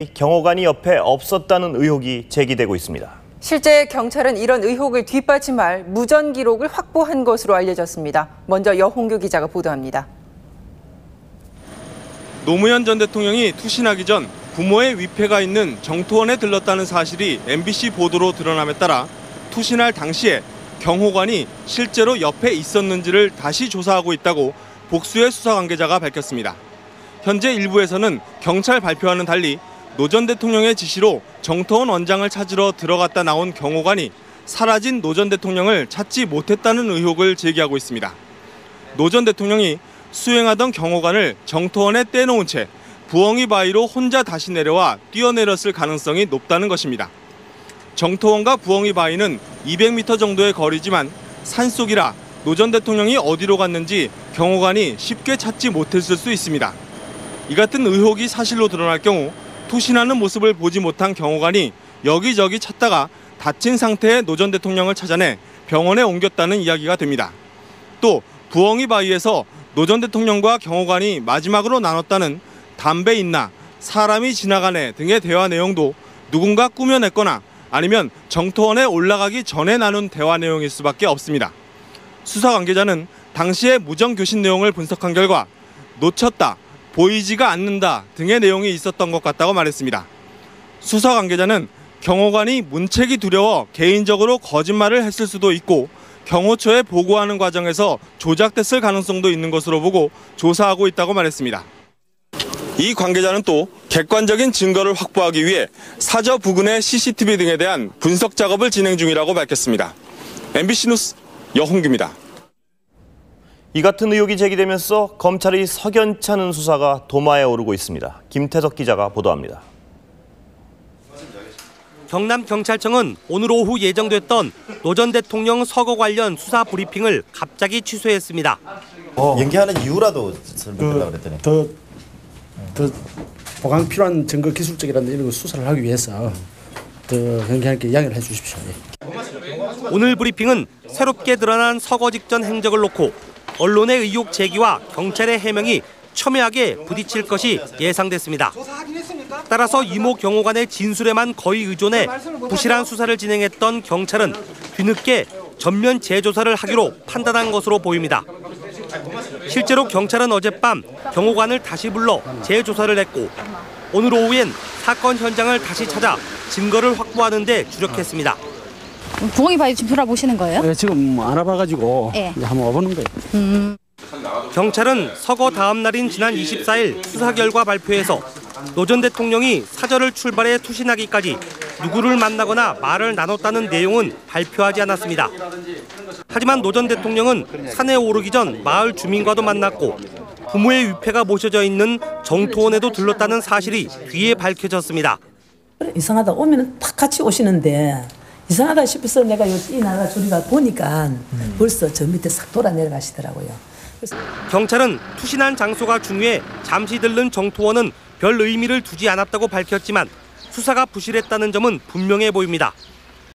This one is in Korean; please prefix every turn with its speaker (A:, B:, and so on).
A: 경호관이 옆에 없었다는 의혹이 제기되고 있습니다.
B: 실제 경찰은 이런 의혹을 뒷받침할 무전 기록을 확보한 것으로 알려졌습니다. 먼저 여홍규 기자가 보도합니다.
C: 노무현 전 대통령이 투신하기 전 부모의 위패가 있는 정토원에 들렀다는 사실이 MBC 보도로 드러남에 따라 투신할 당시에 경호관이 실제로 옆에 있었는지를 다시 조사하고 있다고 복수의 수사 관계자가 밝혔습니다. 현재 일부에서는 경찰 발표와는 달리 노 전 대통령의 지시로 정토원 원장을 찾으러 들어갔다 나온 경호관이 사라진 노 전 대통령을 찾지 못했다는 의혹을 제기하고 있습니다. 노 전 대통령이 수행하던 경호관을 정토원에 떼놓은 채 부엉이 바위로 혼자 다시 내려와 뛰어내렸을 가능성이 높다는 것입니다. 정토원과 부엉이 바위는 200m 정도의 거리지만 산속이라 노 전 대통령이 어디로 갔는지 경호관이 쉽게 찾지 못했을 수 있습니다. 이 같은 의혹이 사실로 드러날 경우 투신하는 모습을 보지 못한 경호관이 여기저기 찾다가 다친 상태의 노 전 대통령을 찾아내 병원에 옮겼다는 이야기가 됩니다. 또 부엉이 바위에서 노 전 대통령과 경호관이 마지막으로 나눴다는 담배 있나, 사람이 지나가네 등의 대화 내용도 누군가 꾸며냈거나 아니면 정토원에 올라가기 전에 나눈 대화 내용일 수밖에 없습니다. 수사 관계자는 당시의 무전 교신 내용을 분석한 결과 놓쳤다, 보이지가 않는다 등의 내용이 있었던 것 같다고 말했습니다. 수사 관계자는 경호관이 문책이 두려워 개인적으로 거짓말을 했을 수도 있고 경호처에 보고하는 과정에서 조작됐을 가능성도 있는 것으로 보고 조사하고 있다고 말했습니다. 이 관계자는 또 객관적인 증거를 확보하기 위해 사저 부근의 CCTV 등에 대한 분석 작업을 진행 중이라고 밝혔습니다. MBC 뉴스 여홍규입니다.
A: 이 같은 의혹이 제기되면서 검찰이 석연치 않은 수사가 도마에 오르고 있습니다. 김태석 기자가 보도합니다.
D: 경남경찰청은 오늘 오후 예정됐던 노 전 대통령 서거 관련 수사 브리핑을 갑자기 취소했습니다.
E: 연기하는 이유라도 설명하려고 그랬더니.
F: 더 보강 필요한 증거 기술적이라는 이런 수사를 하기 위해서 더 연기하게 이야기를 해주십시오.
D: 오늘 브리핑은 새롭게 드러난 서거 직전 행적을 놓고 언론의 의혹 제기와 경찰의 해명이 첨예하게 부딪힐 것이 예상됐습니다. 따라서 이모 경호관의 진술에만 거의 의존해 부실한 수사를 진행했던 경찰은 뒤늦게 전면 재조사를 하기로 판단한 것으로 보입니다. 실제로 경찰은 어젯밤 경호관을 다시 불러 재조사를 했고 오늘 오후엔 사건 현장을 다시 찾아 증거를 확보하는 데 주력했습니다.
G: 부엉이 바위 좀 돌아보시는 거예요?
F: 네, 지금 알아봐가지고
G: 네.
F: 이제 한번 와보는 거예요.
D: 경찰은 서거 다음 날인 지난 24일 수사 결과 발표에서 노 전 대통령이 사저를 출발해 투신하기까지 누구를 만나거나 말을 나눴다는 내용은 발표하지 않았습니다. 하지만 노 전 대통령은 산에 오르기 전 마을 주민과도 만났고 부모의 위패가 모셔져 있는 정토원에도 들렀다는 사실이 뒤에 밝혀졌습니다.
H: 이상하다 오면은 다 같이 오시는데 이상하다 싶어서 내가 이 나라 저리가 보니까 벌써 저 밑에 싹 돌아 내려가시더라고요.
D: 경찰은 투신한 장소가 중요해 잠시 들른 정토원은 별 의미를 두지 않았다고 밝혔지만 수사가 부실했다는 점은 분명해 보입니다.